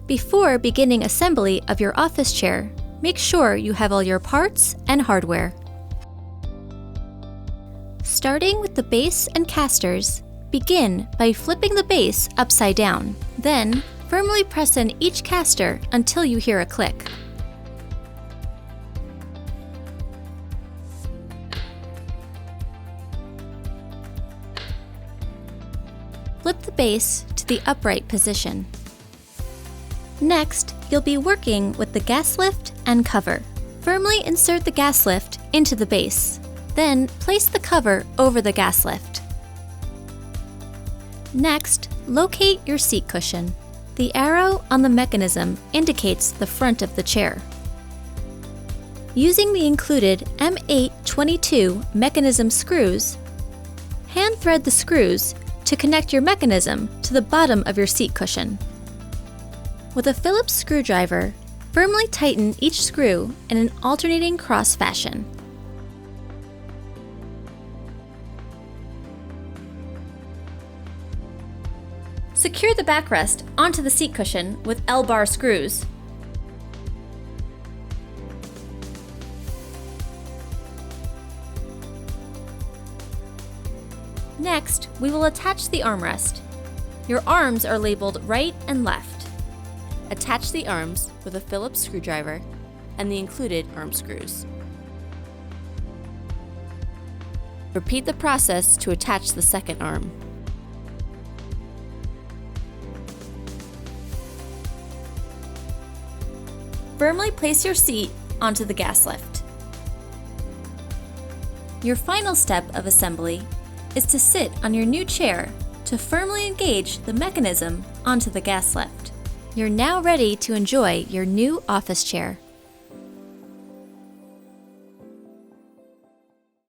Before beginning assembly of your office chair, make sure you have all your parts and hardware. Starting with the base and casters, begin by flipping the base upside down. Then, firmly press in each caster until you hear a click. Flip the base to the upright position. Next, you'll be working with the gas lift and cover. Firmly insert the gas lift into the base. Then, place the cover over the gas lift. Next, locate your seat cushion. The arrow on the mechanism indicates the front of the chair. Using the included M822 mechanism screws, hand thread the screws to connect your mechanism to the bottom of your seat cushion. With a Phillips screwdriver, firmly tighten each screw in an alternating cross fashion. Secure the backrest onto the seat cushion with L-bar screws. Next, we will attach the armrest. Your arms are labeled right and left. Attach the arms with a Phillips screwdriver and the included arm screws. Repeat the process to attach the second arm. Firmly place your seat onto the gas lift. Your final step of assembly is to sit on your new chair to firmly engage the mechanism onto the gas lift. You're now ready to enjoy your new office chair.